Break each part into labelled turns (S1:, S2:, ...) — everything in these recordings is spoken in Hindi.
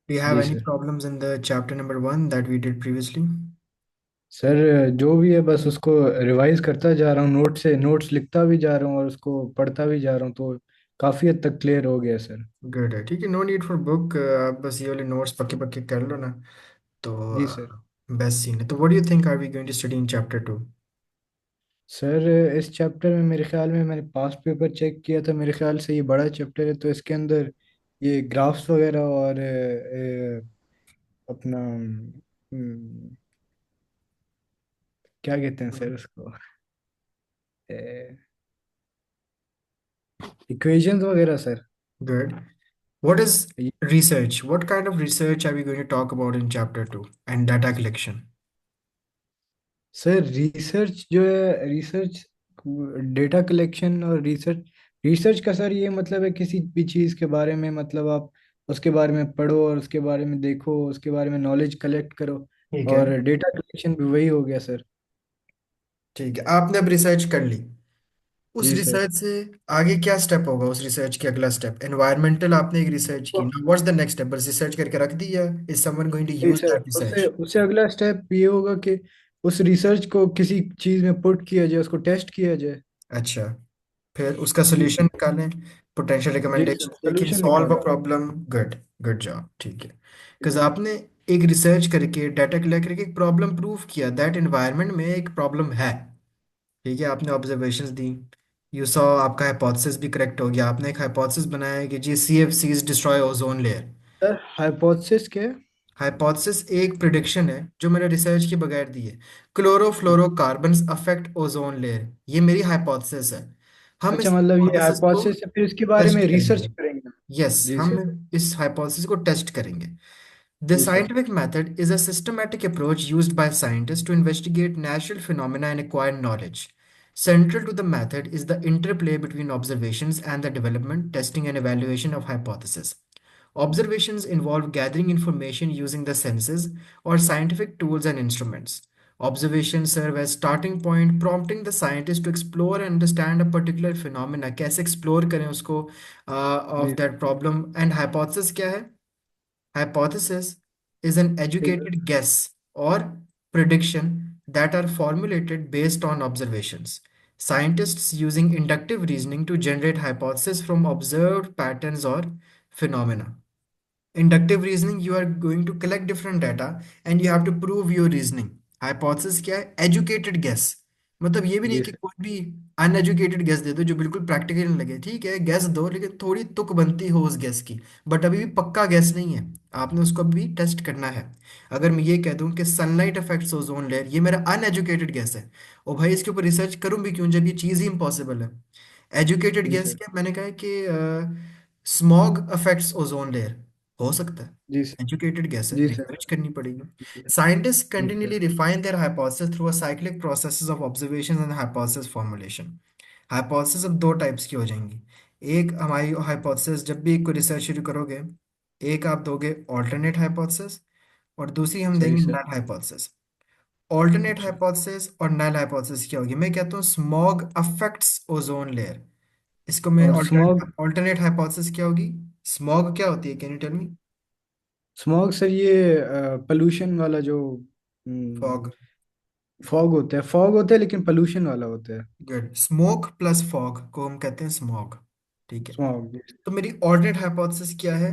S1: Do you have
S2: जी
S1: any
S2: sir.
S1: problems in the chapter number 1 that we did previously?
S2: Sir जो भी है बस उसको रिवाइज करता जा रहा हूँ, नोट्स लिखता भी जा रहा हूँ और उसको पढ़ता भी जा रहा हूँ, तो काफ़ी हद तक क्लियर हो गया सर।
S1: गुड है, ठीक है। नो नीड फॉर बुक, आप बस ये वाले नोट्स पक्के पक्के कर लो ना। तो
S2: जी सर।
S1: बेस्ट सीन है। तो what do you think are we going to study in chapter 2?
S2: Sir इस चैप्टर में मेरे ख्याल में मैंने पास्ट पेपर चेक किया था, मेरे ख्याल से ये बड़ा चैप्टर है, तो इसके अंदर ये ग्राफ्स वगैरह और अपना क्या कहते हैं सर उसको, इक्वेशंस वगैरह सर।
S1: गुड। What is
S2: ये-
S1: research? What kind of research are we going to talk about in chapter 2 and data collection?
S2: Sir research जो है, रिसर्च डेटा कलेक्शन और रिसर्च, रिसर्च का सर ये मतलब है किसी भी चीज़ के बारे में, मतलब आप उसके बारे में पढ़ो और उसके बारे में देखो, उसके बारे में नॉलेज कलेक्ट करो।
S1: ठीक है।
S2: और डेटा कलेक्शन भी वही हो गया सर।
S1: ठीक है, आपने अब रिसर्च कर ली। उस
S2: जी सर।
S1: रिसर्च से आगे क्या स्टेप होगा? उस रिसर्च के अगला स्टेप एनवायरमेंटल, आपने एक रिसर्च की ना, व्हाट्स द नेक्स्ट स्टेप? बस रिसर्च करके रख दी या इज समवन गोइंग टू
S2: जी
S1: यूज
S2: सर,
S1: दैट
S2: उससे
S1: रिसर्च?
S2: उससे अगला स्टेप ये होगा कि उस रिसर्च को किसी चीज़ में पुट किया जाए, उसको टेस्ट किया जाए।
S1: अच्छा, फिर उसका
S2: जी
S1: सोल्यूशन
S2: सर।
S1: निकालें, पोटेंशियल
S2: जी सर,
S1: रिकमेंडेशन देखें,
S2: सोल्यूशन
S1: सॉल्व अ
S2: निकालें।
S1: प्रॉब्लम। गुड, गुड जॉब, ठीक है।
S2: जी
S1: बिकॉज
S2: सर।
S1: आपने एक रिसर्च करके डाटा कलेक्ट करके एक प्रॉब्लम प्रूव किया, दैट एनवायरनमेंट में एक प्रॉब्लम है। ठीक है, आपने ऑब्जर्वेशंस दी, यू सॉ, आपका हाइपोथेसिस भी करेक्ट हो गया। आपने एक हाइपोथेसिस बनाया है कि जी CFCs destroy ozone layer.
S2: Sir hypothesis के।
S1: हाइपोथेसिस एक प्रिडिक्शन है जो मैंने रिसर्च के बगैर दी है। क्लोरोफ्लोरोकार्बन्स अफेक्ट ओजोन लेयर, ये मेरी हाइपोथेसिस है। हम
S2: अच्छा,
S1: इस
S2: मतलब ये
S1: हाइपोथेसिस को
S2: हाइपोथेसिस है, फिर इसके बारे
S1: टेस्ट
S2: में
S1: करेंगे।
S2: रिसर्च करेंगे।
S1: यस,
S2: जी
S1: हम
S2: सर।
S1: इस हाइपोथेसिस को टेस्ट करेंगे। द
S2: जी sir.
S1: Scientific method is a systematic approach used by scientists to investigate natural phenomena and acquire knowledge. Central to the method is the interplay between observations and the development, testing, and evaluation of hypotheses. Observations involve gathering information using the senses or scientific tools and instruments. Observations serve as starting point, prompting the scientist to explore and understand a particular phenomena. कैसे explore करें उसको, of
S2: ji
S1: that problem. And hypothesis क्या है? Hypothesis is an
S2: एक
S1: educated guess or prediction that are formulated based on observations. Scientists using inductive reasoning to generate hypotheses from observed patterns or phenomena. Inductive reasoning, you are going to collect different data and you have to prove your reasoning. Hypothesis क्या है? Educated guess, मतलब ये भी नहीं
S2: जी
S1: कि
S2: सर।
S1: कोई भी अनएजुकेटेड गेस दे दो जो बिल्कुल प्रैक्टिकल नहीं लगे। ठीक है, गेस दो लेकिन थोड़ी तुक बनती हो उस गेस की, बट अभी भी पक्का गेस नहीं है। आपने उसको अभी भी टेस्ट करना है। अगर मैं ये कह दूं कि सनलाइट अफेक्ट्स ओजोन लेयर, ये मेरा अनएजुकेटेड गेस है, ओ भाई इसके ऊपर रिसर्च करूं भी क्यों जब ये चीज़ ही इम्पॉसिबल है। एजुकेटेड
S2: जी
S1: गेस
S2: सर।
S1: क्या, मैंने कहा है कि स्मॉग अफेक्ट्स ओजोन लेयर, हो सकता है।
S2: जी सर।
S1: एजुकेटेड गेस है,
S2: जी सर।
S1: रिसर्च करनी पड़ेगी।
S2: जी सर।
S1: Scientists
S2: जी sir.
S1: continually refine their hypothesis through a cyclic processes of observations and hypothesis formulation. Hypothesis अब दो टाइप्स की हो जाएंगी। एक हमारी हाइपोथेसिस, जब भी कोई रिसर्च शुरू करोगे, एक आप दोगे ऑल्टरनेट हाइपोथेसिस और दूसरी हम
S2: सही
S1: देंगे
S2: सर।
S1: Null hypothesis. ऑल्टरनेट
S2: अच्छा।
S1: हाइपोथेसिस और नल हाइपोथेसिस क्या होगी? मैं कहता हूँ स्मॉग अफेक्ट्स ओजोन लेयर, इसको मैं
S2: और स्मॉग,
S1: ऑल्टरनेट ऑल्टरनेट हाइपोथेसिस क्या होगी? स्मॉग क्या होती है, can you tell me?
S2: Smog sir ये पोल्यूशन वाला जो
S1: फॉग।
S2: फॉग होता है, फॉग होता है लेकिन पोल्यूशन वाला होता है।
S1: गुड, स्मोक प्लस फॉग को हम कहते हैं स्मॉग। ठीक है।
S2: स्मॉग जी।
S1: तो मेरी ऑल्टरनेट हाइपोथेसिस क्या है?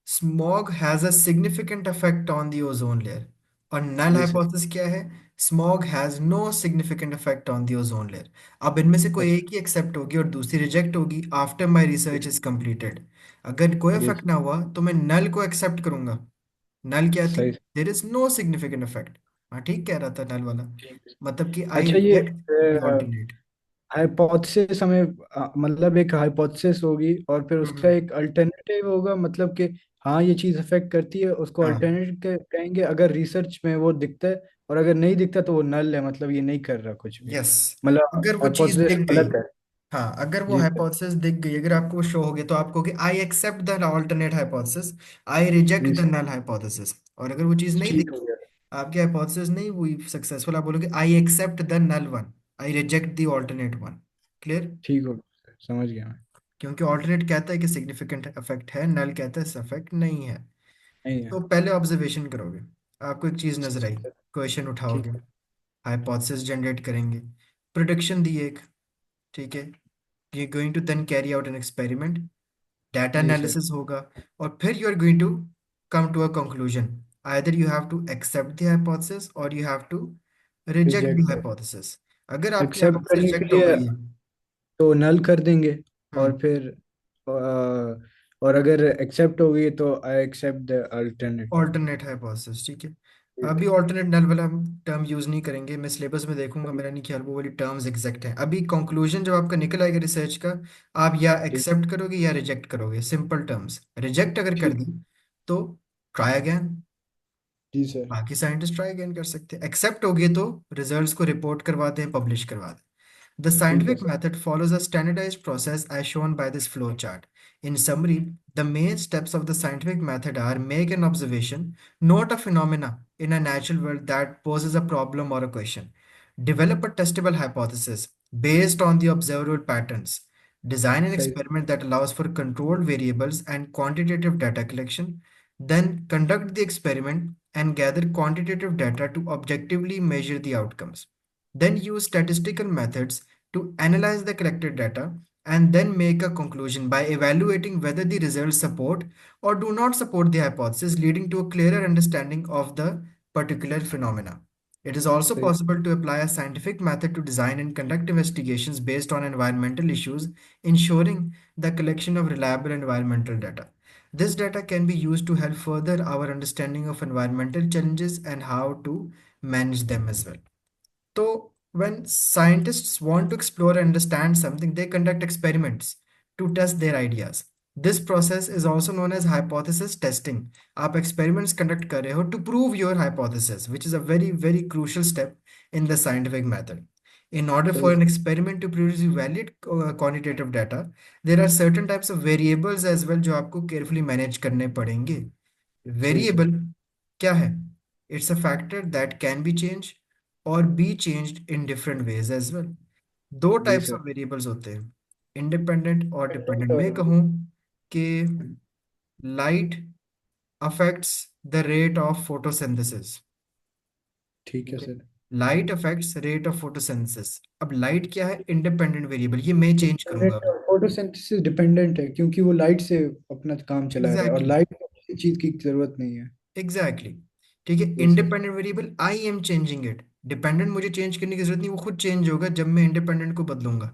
S1: Smog has a significant effect on the ozone layer. और नल
S2: जी सर।
S1: हाइपोथेसिस क्या है? Smog has no significant effect on the ozone layer. अब इनमें से कोई
S2: अच्छा।
S1: एक ही एक्सेप्ट होगी और दूसरी रिजेक्ट होगी आफ्टर माई
S2: जी
S1: रिसर्च इज कंप्लीटेड। अगर कोई
S2: जी
S1: इफेक्ट ना हुआ तो मैं नल को एक्सेप्ट करूंगा। नल क्या थी?
S2: सही।
S1: There is no significant effect. हाँ, ठीक कह रहा था नल वाला,
S2: ठीक।
S1: मतलब कि आई
S2: अच्छा ये
S1: रिजेक्ट द ऑल्टरनेट।
S2: हाइपोथेसिस हमें मतलब एक हाइपोथेसिस होगी और फिर उसका एक अल्टरनेटिव होगा, मतलब कि हाँ ये चीज़ अफेक्ट करती है, उसको
S1: हाँ,
S2: अल्टरनेट कहेंगे अगर रिसर्च में वो दिखता है। और अगर नहीं दिखता तो वो नल है, मतलब ये नहीं कर रहा कुछ भी।
S1: यस।
S2: मतलब
S1: अगर वो चीज
S2: हाइपोथेसिस
S1: दिख गई,
S2: गलत है।
S1: हाँ अगर वो
S2: जी सर।
S1: हाइपोथेसिस दिख गई, अगर आपको शो हो गया तो आप कहोगे I accept the alternate hypothesis, I reject
S2: जी
S1: द
S2: सर।
S1: Null hypothesis. और अगर वो चीज नहीं
S2: ठीक हो
S1: दिखी,
S2: गया।
S1: आपकी हाइपोथेसिस नहीं हुई सक्सेसफुल, आप बोलोगे I accept the null one, I reject the alternate one. Clear?
S2: ठीक हो गया सर, समझ गया मैं।
S1: क्योंकि अल्टरनेट कहता है कि सिग्निफिकेंट इफेक्ट है, नल कहता है इफेक्ट नहीं है।
S2: नहीं है।
S1: तो पहले ऑब्जर्वेशन करोगे, आपको एक चीज नजर आई,
S2: ठीक है।
S1: क्वेश्चन
S2: ठीक
S1: उठाओगे,
S2: है।
S1: हाइपोथेसिस जनरेट करेंगे, प्रोडिक्शन दी एक, ठीक है, ये going to then carry out an experiment, data
S2: जी सर।
S1: एनालिसिस होगा, और फिर you are going to come to a conclusion. Either you have to accept the hypothesis और you have to reject the
S2: reject.
S1: Hypothesis. अगर आपकी
S2: एक्सेप्ट
S1: हाइपोथेसिस
S2: करने के
S1: रिजेक्ट हो
S2: लिए
S1: गई है,
S2: तो नल कर देंगे,
S1: हम्म,
S2: और फिर और अगर एक्सेप्ट हो गई तो I accept the alternate.
S1: Alternate hypothesis, ठीक है।
S2: ठीक
S1: अभी
S2: है।
S1: ऑल्टरनेट नल वाला टर्म यूज नहीं करेंगे, मैं सिलेबस में देखूंगा, मेरा नहीं ख्याल वो वाली टर्म्स एग्जैक्ट है। अभी कंक्लूजन जब आपका निकल आएगा रिसर्च का, आप या
S2: ठीक।
S1: एक्सेप्ट करोगे या रिजेक्ट करोगे, सिंपल टर्म्स। रिजेक्ट अगर कर
S2: ठीक।
S1: दी तो ट्राई अगेन,
S2: जी सर।
S1: बाकी साइंटिस्ट ट्राई अगेन कर सकते हैं। एक्सेप्ट हो गए तो रिजल्ट्स को रिपोर्ट करवाते हैं, पब्लिश करवाते हैं। The
S2: ठीक है
S1: scientific
S2: sir.
S1: method follows a standardized process as shown by this flow chart. In summary, the main steps of the scientific method are: make an observation, note a phenomena in a natural world that poses a problem or a question, develop a testable hypothesis based on the observable patterns, design an
S2: सही।
S1: experiment that allows for controlled variables and quantitative data collection, then conduct the experiment and gather quantitative data to objectively measure the outcomes. Then use statistical methods to analyze the collected data and then make a conclusion by evaluating whether the results support or do not support the hypothesis, leading to a clearer understanding of the particular phenomena. It is also
S2: सही।
S1: possible to apply a scientific method to design and conduct investigations based on environmental issues, ensuring the collection of reliable environmental data. This data can be used to help further our understanding of environmental challenges and how to manage them as well. So, when scientists want to explore and understand something, they conduct experiments to test their ideas. This process is also known as hypothesis testing. आप experiments conduct कर रहे हो to prove your hypothesis, which is a very, very crucial step in the scientific method. In order for
S2: सही
S1: an
S2: sir.
S1: experiment to produce valid quantitative data, there are certain types of variables as well जो आपको carefully manage करने पड़ेंगे।
S2: सही सर।
S1: वेरिएबल क्या है? It's a factor that can be change और be changed in different ways as well. दो
S2: जी
S1: टाइप्स
S2: सर।
S1: ऑफ वेरिएबल्स होते हैं, इंडिपेंडेंट और डिपेंडेंट।
S2: तो
S1: मैं कहूँ कि light affects the rate of photosynthesis,
S2: ठीक है
S1: ठीक है,
S2: sir.
S1: Light affects rate of photosynthesis. अब लाइट क्या है? इंडिपेंडेंट वेरिएबल, ये मैं चेंज करूंगा
S2: इंडिपेंडेंट
S1: अभी।
S2: और फोटोसिंथेसिस डिपेंडेंट है, क्योंकि वो लाइट से अपना काम चला रहा है, और
S1: एग्जैक्टली,
S2: लाइट को किसी चीज की जरूरत नहीं है।
S1: एग्जैक्टली, ठीक है।
S2: जी sir.
S1: Independent variable I am changing it, dependent मुझे चेंज करने की जरूरत नहीं, वो खुद चेंज होगा जब मैं इंडिपेंडेंट को बदलूंगा।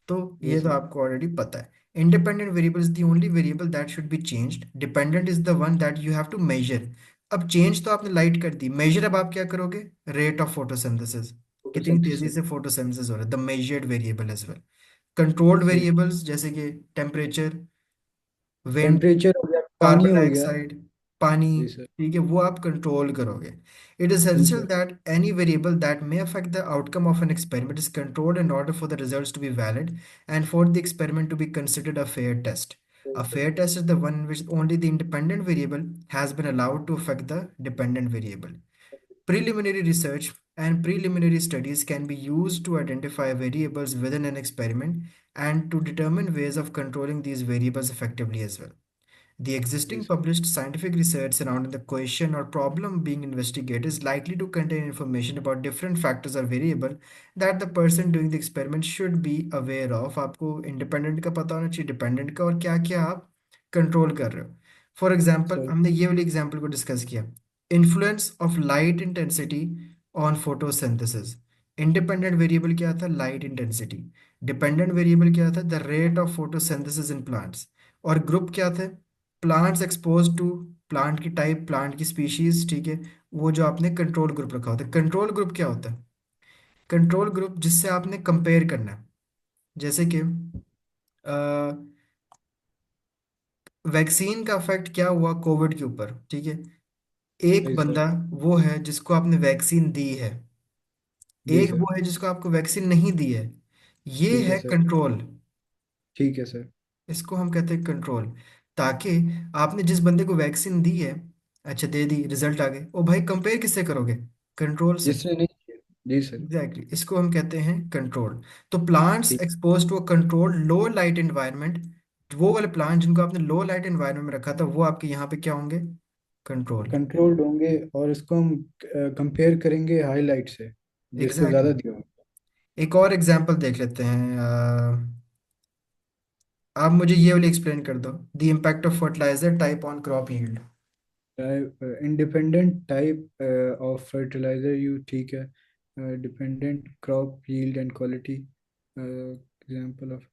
S1: तो
S2: जी
S1: ये तो
S2: सर।
S1: आपको ऑलरेडी पता है। Independent variable is the only variable that should be changed, dependent is the one that you have to measure. अब चेंज तो आपने लाइट कर दी, मेजर अब आप क्या करोगे? रेट ऑफ फोटोसिंथेसिस, कितनी तेजी
S2: फोटोसिंथेसिस।
S1: से फोटोसिंथेसिस हो रहा है, the measured variable as well. Controlled
S2: सही।
S1: वेरिएबल्स जैसे कि टेम्परेचर, विंड,
S2: टेम्परेचर हो गया, पानी
S1: कार्बन
S2: हो गया।
S1: डाइऑक्साइड, पानी,
S2: जी सर।
S1: ठीक है, वो आप कंट्रोल करोगे। इट इज
S2: जी
S1: essential
S2: sir.
S1: That any variable that may affect the outcome of an experiment is controlled in order for the results to be valid and for the experiment to be considered a fair test. A fair test is the one in which only the independent variable has been allowed to affect the dependent variable. Preliminary research and preliminary studies can be used to identify variables within an experiment and to determine ways of controlling these variables effectively as well. The
S2: जी
S1: existing
S2: sir.
S1: published scientific research surrounding the question or problem being investigated is likely to contain information about different factors or variable that the person doing the experiment should be aware of. आपको independent का पता होना चाहिए, dependent का, और क्या क्या आप कंट्रोल कर रहे हो। फॉर एग्जाम्पल,
S2: सही।
S1: हमने ये वाली एग्जाम्पल को डिस्कस किया, influence of light intensity on photosynthesis. Independent variable क्या था? Light intensity. डिपेंडेंट वेरिएबल क्या था? The rate of photosynthesis in plants. और ग्रुप क्या थे? प्लांट्स एक्सपोज टू, प्लांट की टाइप, प्लांट की स्पीशीज, ठीक है, वो जो आपने कंट्रोल ग्रुप रखा होता है। कंट्रोल ग्रुप क्या होता है? कंट्रोल ग्रुप जिससे आपने कंपेयर करना है, जैसे कि वैक्सीन का इफेक्ट क्या हुआ कोविड के ऊपर, ठीक है, एक
S2: सही सर।
S1: बंदा वो है जिसको आपने वैक्सीन दी है,
S2: जी
S1: एक
S2: सर।
S1: वो है जिसको आपको वैक्सीन नहीं दी है। ये
S2: ठीक है
S1: है
S2: सर।
S1: कंट्रोल,
S2: ठीक है सर।
S1: इसको हम कहते हैं कंट्रोल। ताकि आपने जिस बंदे को वैक्सीन दी है, अच्छा दे दी, रिजल्ट आ गए, ओ भाई कंपेयर किससे करोगे? कंट्रोल से।
S2: जिसने नहीं किया। जी सर।
S1: एग्जैक्टली, इसको हम कहते हैं कंट्रोल। तो प्लांट्स
S2: ठीक।
S1: Expose to a controlled low light environment, वो वाले प्लांट जिनको आपने लो लाइट एनवायरनमेंट में रखा था वो आपके यहाँ पे क्या होंगे? कंट्रोल।
S2: कंट्रोल्ड होंगे, और इसको हम कंपेयर करेंगे हाईलाइट से, जिसको
S1: एग्जैक्टली
S2: ज़्यादा
S1: exactly.
S2: दिया होगा।
S1: एक और एग्जांपल देख लेते हैं। आप मुझे ये वाली एक्सप्लेन कर दो, the impact of fertiliser type on crop yield.
S2: Independent type of fertiliser you, ठीक है, dependent crop yield and quality, example of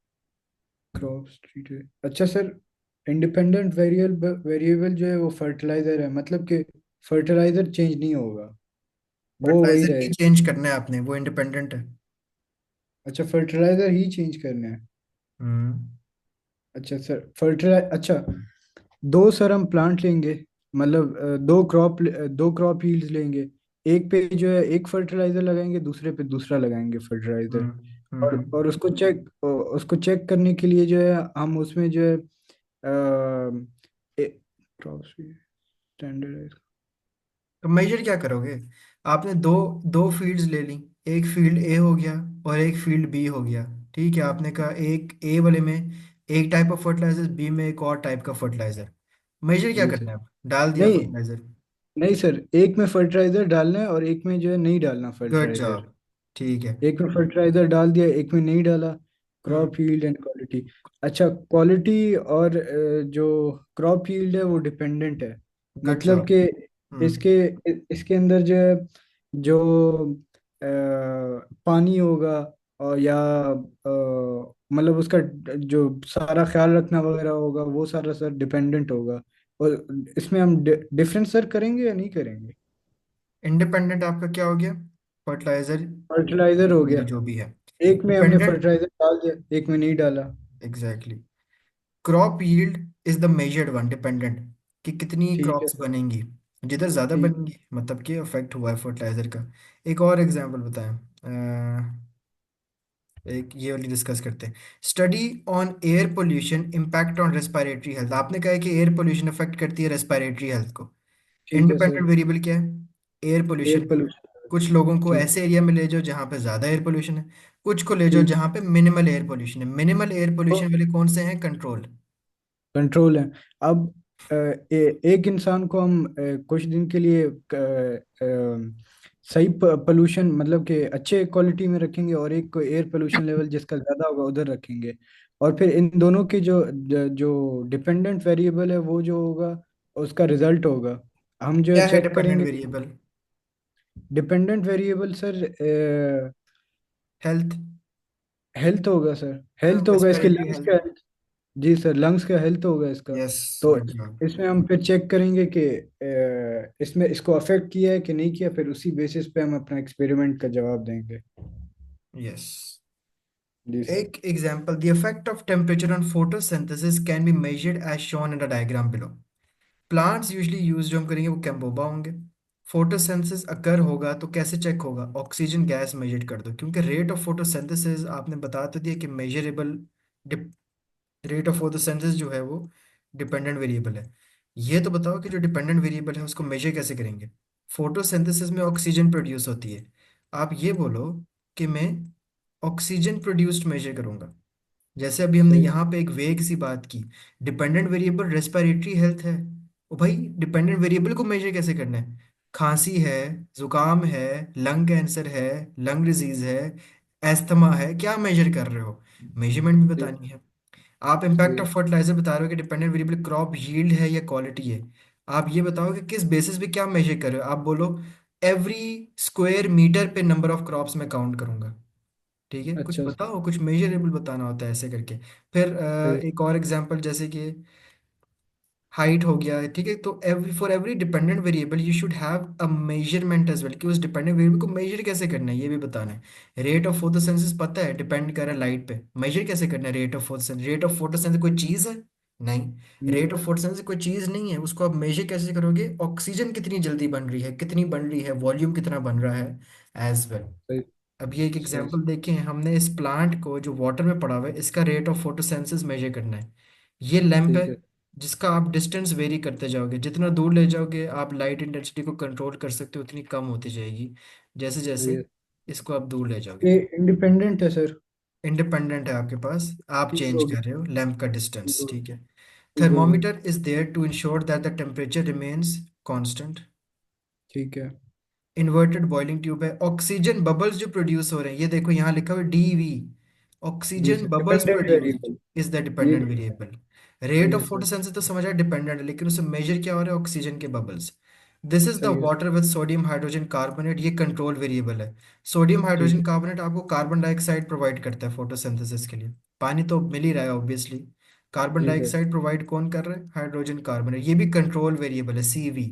S2: crops treated. अच्छा सर, इंडिपेंडेंट वेरिएबल वेरिएबल जो है वो फर्टिलाइजर है, मतलब कि फर्टिलाइजर चेंज नहीं होगा, वो वही
S1: फर्टिलाइजर ही
S2: रहेगा।
S1: चेंज करना है आपने, वो इंडिपेंडेंट है।
S2: अच्छा, फर्टिलाइजर ही चेंज करना है।
S1: हम्म।
S2: अच्छा सर, अच्छा, दो सर हम प्लांट लेंगे, मतलब दो क्रॉप यील्ड्स लेंगे। एक पे जो है एक फर्टिलाइजर लगाएंगे, दूसरे पे दूसरा लगाएंगे फर्टिलाइजर।
S1: हम्म।
S2: और उसको चेक करने के लिए जो है हम उसमें जो है क्रॉप स्टैंडर्ड।
S1: तो मेजर क्या करोगे? आपने दो दो फील्ड्स ले ली, एक फील्ड ए हो गया और एक फील्ड बी हो गया। ठीक है, आपने कहा एक ए वाले में एक टाइप ऑफ फर्टिलाइजर, बी में एक और टाइप का फर्टिलाइजर। मेजर क्या
S2: जी सर।
S1: करना है? डाल दिया
S2: नहीं,
S1: फर्टिलाइजर।
S2: नहीं सर, एक में फर्टिलाइजर डालना है और एक में जो है नहीं डालना
S1: गुड
S2: फर्टिलाइजर।
S1: जॉब। ठीक है।
S2: एक में फर्टिलाइजर डाल दिया, एक में नहीं डाला।
S1: Hmm.
S2: Crop yield and quality. अच्छा, क्वालिटी और जो क्रॉप यील्ड है वो डिपेंडेंट है,
S1: गुड
S2: मतलब
S1: जॉब।
S2: कि
S1: हम्म।
S2: इसके इसके अंदर जो है, जो पानी होगा, और या मतलब उसका जो सारा ख्याल रखना वगैरह होगा, वो सारा सर डिपेंडेंट होगा। और इसमें हम डिफरेंस सर करेंगे या नहीं करेंगे?
S1: इंडिपेंडेंट आपका क्या हो गया? फर्टिलाइजर
S2: फर्टिलाइजर हो गया,
S1: जो भी है।
S2: एक में हमने
S1: डिपेंडेंट।
S2: फर्टिलाइजर डाल दिया, एक में नहीं डाला।
S1: Exactly. Crop yield is the measured one, dependent, कि कितनी
S2: ठीक है।
S1: क्रॉप्स बनेंगी। जिधर ज़्यादा
S2: ठीक।
S1: बनेंगी मतलब कि अफेक्ट हुआ है फर्टिलाइजर का। एक और एग्जांपल बताएं। एक ये वाली डिस्कस करते हैं। Study on air pollution impact on respiratory health. आपने कहा है कि एयर पोल्यूशन अफेक्ट करती है रेस्पिरेटरी हेल्थ को।
S2: ठीक है सर।
S1: इंडिपेंडेंट वेरिएबल क्या है? एयर पोल्यूशन
S2: एयर
S1: है।
S2: पोल्यूशन।
S1: कुछ लोगों को
S2: ठीक।
S1: ऐसे एरिया में ले जाओ जहाँ पे ज़्यादा एयर पोल्यूशन है, कुछ को ले जाओ
S2: ठीक।
S1: जहाँ पे मिनिमल एयर पोल्यूशन है। मिनिमल एयर
S2: तो
S1: पोल्यूशन वाले कौन से हैं? कंट्रोल।
S2: कंट्रोल है। अब एक इंसान को हम कुछ दिन के लिए सही पोल्यूशन, मतलब कि अच्छे क्वालिटी में रखेंगे, और एक को एयर पोल्यूशन लेवल जिसका ज़्यादा होगा उधर रखेंगे। और फिर इन दोनों के जो डिपेंडेंट वेरिएबल है वो जो होगा, उसका रिजल्ट होगा, हम जो है
S1: क्या है
S2: चेक
S1: डिपेंडेंट
S2: करेंगे।
S1: Variable?
S2: Dependent variable sir
S1: health.
S2: Health होगा सर, हेल्थ होगा इसके,
S1: रेस्पिरेटरी
S2: लंग्स
S1: हेल्थ।
S2: का। जी सर, लंग्स का हेल्थ होगा इसका।
S1: यस।
S2: तो
S1: गुड जॉब।
S2: इसमें हम फिर चेक करेंगे कि इसमें इसको अफेक्ट किया है कि नहीं किया, फिर उसी बेसिस पे हम अपना एक्सपेरिमेंट का जवाब देंगे।
S1: यस।
S2: जी सर।
S1: एक example, the effect of temperature on photosynthesis can be measured as shown in the diagram below. Plants usually use जो हम करेंगे वो कैम्बोबा होंगे। फोटोसिंथेसिस अकर होगा तो कैसे चेक होगा? ऑक्सीजन गैस मेजर कर दो, क्योंकि रेट ऑफ फोटोसिंथेसिस आपने बता तो दिया कि मेजरेबल। रेट ऑफ फोटोसिंथेसिस जो है वो डिपेंडेंट वेरिएबल है। ये तो बताओ कि जो डिपेंडेंट वेरिएबल है उसको मेजर कैसे करेंगे? फोटोसिंथेसिस में ऑक्सीजन प्रोड्यूस होती है। आप ये बोलो कि मैं ऑक्सीजन प्रोड्यूस्ड मेजर करूंगा। जैसे अभी हमने
S2: सही।
S1: यहाँ पे एक वेग सी बात की। डिपेंडेंट वेरिएबल रेस्पिरेटरी हेल्थ है। ओ भाई, डिपेंडेंट वेरिएबल को मेजर कैसे करना है? खांसी है, जुकाम है, लंग कैंसर है, लंग डिजीज है, एस्थमा है, क्या मेजर कर रहे हो? मेजरमेंट भी
S2: सही।
S1: बतानी है। आप इम्पैक्ट
S2: सही।
S1: ऑफ फर्टिलाइजर बता रहे हो कि डिपेंडेंट वेरिएबल क्रॉप यील्ड है या क्वालिटी है। आप ये बताओ कि किस बेसिस पे क्या मेजर कर रहे हो। आप बोलो एवरी स्क्वायर मीटर पे नंबर ऑफ क्रॉप्स में काउंट करूंगा। ठीक है, कुछ
S2: अच्छा सर।
S1: बताओ, कुछ मेजरेबल बताना होता है ऐसे करके। फिर
S2: सही।
S1: एक और एग्जांपल जैसे कि हाइट हो गया है। ठीक है, तो every for every dependent variable you should have a measurement as well, कि उस डिपेंडेंट वेरिएबल को मेजर कैसे करना है ये भी बताना है। रेट ऑफ फोटोसिंथेसिस पता है डिपेंड कर रहा है लाइट पे। मेजर कैसे करना है rate of photosynthesis? Rate of photosynthesis कोई चीज़ है? नहीं,
S2: नहीं।
S1: रेट ऑफ फोटोसिंथेसिस कोई चीज़ नहीं है। उसको आप मेजर कैसे करोगे? ऑक्सीजन कितनी जल्दी बन रही है, कितनी बन रही है, वॉल्यूम कितना बन रहा है, एज वेल।
S2: सही।
S1: अब ये एक
S2: सही।
S1: एग्जांपल देखें, हमने इस प्लांट को जो वाटर में पड़ा हुआ है इसका रेट ऑफ फोटोसिंथेसिस मेजर करना है। ये लैंप है
S2: ठीक है।
S1: जिसका आप डिस्टेंस वेरी करते जाओगे, जितना दूर ले जाओगे आप लाइट इंटेंसिटी को कंट्रोल कर सकते हो, उतनी कम होती जाएगी जैसे
S2: सही
S1: जैसे
S2: है।
S1: इसको आप दूर ले जाओगे।
S2: ये इंडिपेंडेंट है सर।
S1: इंडिपेंडेंट है आपके पास, आप
S2: ठीक
S1: चेंज
S2: हो
S1: कर
S2: गया।
S1: रहे हो लैंप का
S2: ठीक
S1: डिस्टेंस।
S2: हो
S1: ठीक है।
S2: ठीक हो गया।
S1: Thermometer is there to ensure that the temperature remains constant.
S2: ठीक है।
S1: इन्वर्टेड बॉइलिंग ट्यूब है। ऑक्सीजन बबल्स जो प्रोड्यूस हो रहे हैं, ये देखो यहाँ लिखा हुआ है डीवी,
S2: जी
S1: oxygen
S2: sir,
S1: bubbles
S2: dependent
S1: produced
S2: variable.
S1: Is the
S2: ये
S1: डिपेंडेंट
S2: देखा।
S1: वेरिएबल। रेट
S2: सही
S1: ऑफ
S2: है सर।
S1: फोटोसिंथेसिस तो समझ आया डिपेंडेंट है, लेकिन उसमें मेजर क्या हो रहा है, ऑक्सीजन के बबल्स। दिस इज द
S2: सही है sir.
S1: Water with sodium hydrogen carbonate, ये कंट्रोल वेरिएबल है। सोडियम
S2: ठीक
S1: हाइड्रोजन
S2: है।
S1: कार्बोनेट आपको कार्बन डाइऑक्साइड प्रोवाइड करता है फोटोसिंथेसिस के लिए। पानी तो मिल ही रहा है ऑब्वियसली। कार्बन
S2: जी सर।
S1: डाइऑक्साइड प्रोवाइड कौन कर रहा है, हाइड्रोजन कार्बोनेट, ये भी कंट्रोल वेरिएबल है, सीवी।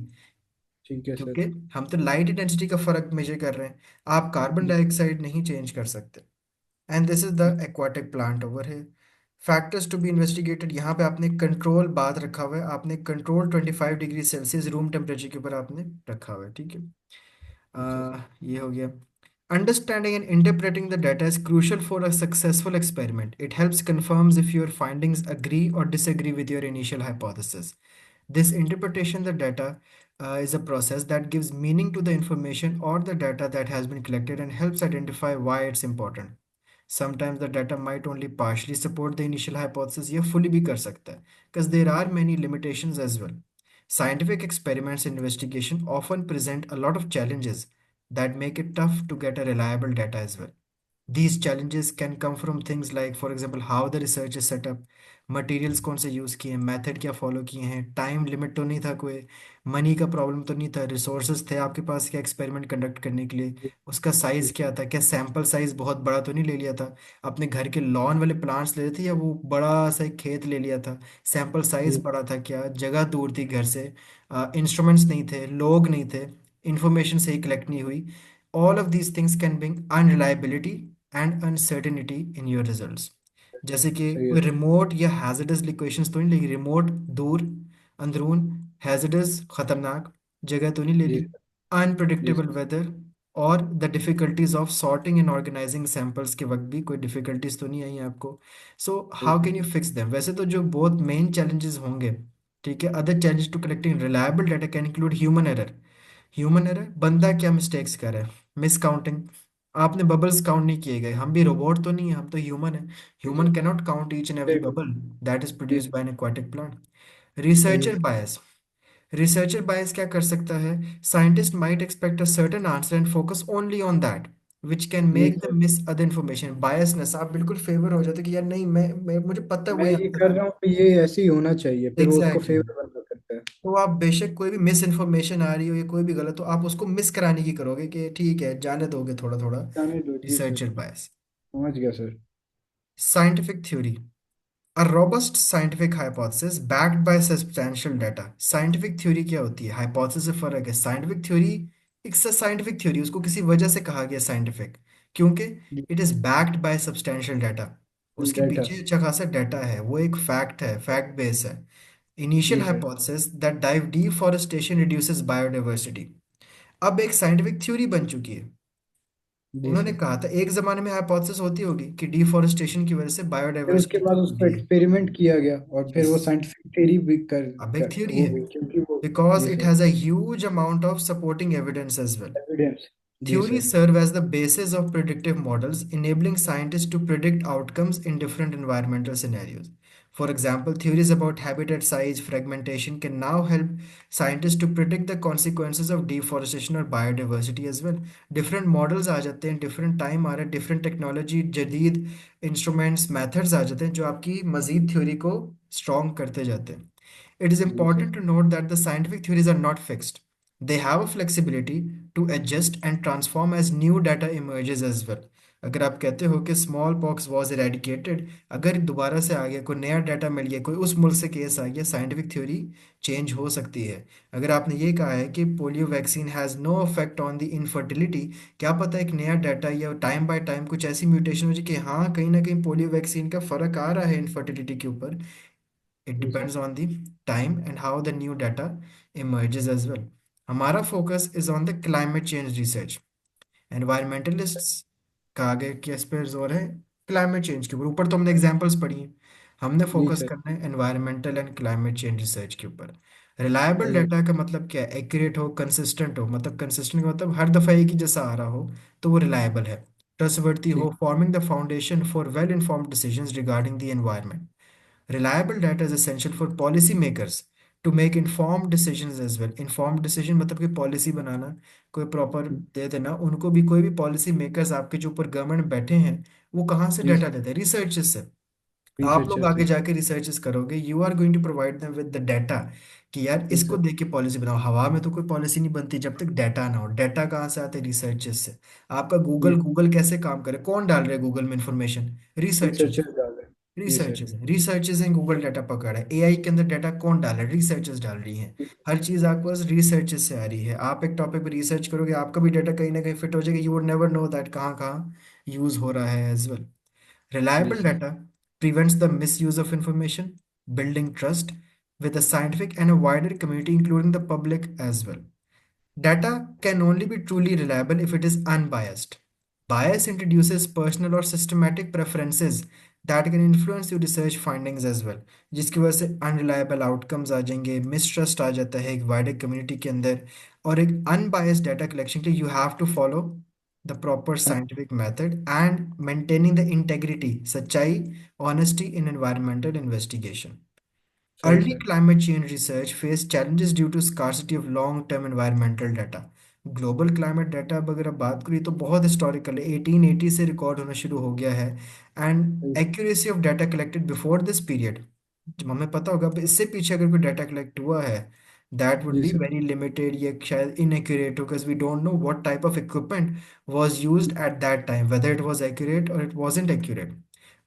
S2: ठीक है
S1: क्योंकि
S2: सर।
S1: हम तो लाइट इंटेंसिटी का फर्क मेजर कर रहे हैं, आप कार्बन
S2: जी।
S1: डाइऑक्साइड नहीं चेंज कर सकते। एंड दिस इज द
S2: जी।
S1: एक्वाटिक प्लांट ओवर है। फैक्टर्स टू बी इन्वेस्टिगेटेड, यहाँ पे आपने कंट्रोल बात रखा हुआ है, आपने control 25 degree Celsius room temperature के ऊपर आपने रखा हुआ है, ठीक है।
S2: अच्छा सर।
S1: ये हो गया। Understanding and interpreting the data is crucial for a successful experiment. It helps confirms if your findings agree or disagree with your initial hypothesis. This interpretation of the data is a process that gives meaning to the information or the data that has been collected and helps identify why it's important. Sometimes the data might only partially support the initial hypothesis या fully भी कर सकता है, because there are many limitations as well. Scientific experiments and investigation often present a lot of challenges that make it tough to get a reliable data as well. These challenges can come from things like, for example, how the research is set up, materials कौन से यूज़ किए हैं, मेथड क्या फॉलो किए हैं, टाइम लिमिट तो नहीं था कोई, मनी का प्रॉब्लम तो नहीं था, रिसोर्सेज थे आपके पास क्या एक्सपेरिमेंट कंडक्ट करने के लिए,
S2: जी।
S1: उसका
S2: जी
S1: साइज़ क्या
S2: सर।
S1: था, क्या सैम्पल साइज़ बहुत बड़ा तो नहीं ले लिया था, अपने घर के लॉन वाले प्लांट्स ले रहे थे या वो बड़ा सा एक खेत ले लिया था, सैम्पल साइज़
S2: जी।
S1: बड़ा था क्या, जगह दूर थी घर से, इंस्ट्रूमेंट्स नहीं थे, लोग नहीं थे, इंफॉर्मेशन सही कलेक्ट नहीं हुई। All of these things can bring unreliability and uncertainty in your results. जैसे कि
S2: सही है
S1: कोई
S2: सर।
S1: रिमोट या हैजर्डस लोकेशंस तो नहीं लेगी, रिमोट दूर, अंदरून, हैजर्डस खतरनाक जगह तो नहीं ले
S2: जी
S1: ली,
S2: सर। जी
S1: अनप्रडिक्टेबल
S2: सर।
S1: वेदर, और the difficulties of sorting and organising samples के वक्त भी कोई डिफिकल्टीज तो नहीं आई आपको। सो
S2: सही
S1: हाउ
S2: है।
S1: कैन यू फिक्स देम, वैसे तो जो बहुत मेन चैलेंजेस होंगे, ठीक है, other challenge to collecting reliable data can include human error. Human error, बंदा क्या मिस्टेक्स करे, मिस काउंटिंग, आपने बबल्स काउंट नहीं किए गए, हम भी रोबोट तो नहीं है, हम तो ह्यूमन है,
S2: जी sir.
S1: Human can not count each and every
S2: देख।
S1: बबल दैट इज
S2: जी
S1: produced
S2: sir.
S1: By an aquatic plant.
S2: सही है
S1: researcher
S2: sir.
S1: Bias, researcher bias क्या कर सकता है, scientist might expect a certain answer and focus only on that which can
S2: जी
S1: make
S2: sir.
S1: them miss other information. Biasness, आप बिल्कुल फेवर हो जाते कि यार नहीं, मैं मुझे पता है
S2: मैं
S1: वही
S2: ये
S1: आंसर
S2: कर
S1: है।
S2: रहा हूँ तो ये ऐसे ही होना चाहिए, फिर वो उसको
S1: एग्जैक्टली,
S2: फेवर बना करता है।
S1: तो आप बेशक कोई भी मिस इन्फॉर्मेशन आ रही हो या कोई भी गलत हो, आप उसको मिस कराने की करोगे कि ठीक है जाने दोगे थोड़ा थोड़ा।
S2: जाने दो। जी सर।
S1: Researcher bias.
S2: समझ गया sir.
S1: Scientific theory, a robust scientific hypothesis backed by substantial data। Scientific theory क्या होती है, हाइपोथेसिस से फर्क है। साइंटिफिक थ्योरी एक साइंटिफिक थ्योरी, उसको किसी वजह से कहा गया साइंटिफिक, क्योंकि it is backed by substantial data, उसके
S2: डाटा।
S1: पीछे अच्छा खासा डाटा है, वो एक फैक्ट है, फैक्ट बेस है। इनिशियल
S2: जी sir.
S1: Hypothesis that dive deforestation reduces biodiversity, अब एक साइंटिफिक थ्योरी बन चुकी है।
S2: जी
S1: उन्होंने
S2: सर।
S1: कहा था एक जमाने में हाइपोथेसिस होती होगी कि डिफॉरेस्टेशन की वजह से
S2: फिर उसके
S1: बायोडाइवर्सिटी
S2: बाद
S1: कम हो
S2: उसको
S1: गई है।
S2: एक्सपेरिमेंट किया गया और फिर
S1: यस,
S2: वो साइंटिफिक थ्योरी भी
S1: अब एक थ्योरी
S2: हो
S1: है,
S2: गई, क्योंकि वो।
S1: because
S2: जी
S1: it
S2: sir.
S1: has a huge amount of supporting evidence as well.
S2: Evidence. जी
S1: Theories
S2: sir.
S1: serve as the basis of predictive models, enabling scientists to predict outcomes in different environmental scenarios. For example, theories about habitat size fragmentation can now help scientists to predict the consequences of deforestation or biodiversity as well. Different models आ जाते हैं, different time आ रहा है, different technology, जदीद instruments, methods आ जाते हैं जो आपकी मजीद थ्योरी को strong करते जाते हैं। It is
S2: जी sir.
S1: important to note that the scientific theories are not fixed. They have a flexibility to adjust and transform as new data emerges as well. अगर आप कहते हो कि स्मॉल पॉक्स वॉज इरेडिकेटेड, अगर दोबारा से आ गया, कोई नया डाटा मिल गया, कोई उस मुल्क से केस आ गया, साइंटिफिक थ्योरी चेंज हो सकती है। अगर आपने ये कहा है कि polio vaccine has no effect on the infertility, क्या पता एक नया डाटा या टाइम बाय टाइम कुछ ऐसी म्यूटेशन हो जाए कि हाँ कहीं ना कहीं पोलियो वैक्सीन का फर्क आ रहा है इनफर्टिलिटी के ऊपर। It
S2: जी sir.
S1: depends on the time and how the new data emerges as well. हमारा focus is on the climate change research. Environmentalists का आगे किस पे जोर है, क्लाइमेट चेंज के ऊपर। ऊपर तो हमने एग्जांपल्स पढ़ी हैं, हमने
S2: जी
S1: फोकस
S2: सर।
S1: करना है environmental and climate change research के ऊपर। रिलायबल
S2: सही है।
S1: डाटा का मतलब क्या है, एक्यूरेट हो, कंसिस्टेंट हो, मतलब कंसिस्टेंट का मतलब हर दफ़ा एक ही जैसा आ रहा हो, तो वो रिलायबल है। ट्रस्टवर्दी
S2: ठीक।
S1: हो, forming the foundation for well informed decisions regarding the environment. Reliable data is essential for policymakers to make informed decisions as well. Informed decision मतलब कि पॉलिसी बनाना, कोई प्रॉपर दे देना उनको भी। कोई भी पॉलिसी मेकर्स आपके जो ऊपर गवर्नमेंट बैठे हैं, वो कहाँ से
S2: जी
S1: डाटा
S2: सर।
S1: लेते हैं? रिसर्च से। आप लोग
S2: रिसर्चर
S1: आगे
S2: से।
S1: जाके रिसर्चेस करोगे, you are going to provide them with the data कि यार
S2: जी
S1: इसको
S2: सर।
S1: देख के पॉलिसी बनाओ। हवा में तो कोई पॉलिसी नहीं बनती जब तक डाटा ना हो। डाटा कहाँ से आते हैं? रिसर्चेस से। आपका
S2: जी
S1: गूगल
S2: सर।
S1: गूगल कैसे काम करे? कौन डाल रहा है गूगल में इंफॉर्मेशन? रिसर्चर्स।
S2: रिसर्चर डाल रहे हैं। जी सर।
S1: रिसर्चेस ने गूगल डाटा पकड़ा है। एआई के अंदर डाटा कौन डाल रहा है? रिसर्चेस डाल रही हैं। हर चीज आपके पास रिसर्चेस से आ रही है। आप एक टॉपिक पे रिसर्च करोगे, आपका भी डाटा कहीं ना कहीं फिट हो जाएगा। You would never know that कहाँ कहाँ यूज हो रहा है एज वेल।
S2: जी
S1: Reliable
S2: sir.
S1: data prevents the misuse of information, building trust with the scientific and a wider community, including the public as well. Data can only be truly reliable if it is unbiased. Bias introduces personal or systematic preferences that can influence your research findings as well, जिसकी वजह से unreliable outcomes आ जाएंगे, mistrust आ जाता है एक wider community के अंदर। और एक unbiased data collection के लिए you have to follow the proper scientific method and maintaining the integrity, सच्चाई, honesty in environmental investigation.
S2: सही
S1: Early
S2: sir.
S1: climate change research faced challenges due to scarcity of long-term environmental data. Global climate data अब अगर आप बात करिए तो बहुत हिस्टोरिकल है, 1880 से रिकॉर्ड होना शुरू हो गया है।
S2: सही
S1: and
S2: sir.
S1: Accuracy of data collected before this period, हमें पता होगा अब इससे पीछे अगर कोई डाटा कलेक्ट हुआ है, दैट वुड
S2: जी
S1: बी
S2: सर।
S1: वेरी लिमिटेड, या शायद इनएक्यूरेट हो, because we don't know what type of equipment was used at that time, whether it was accurate और इट वाजंट एक्यूरेट।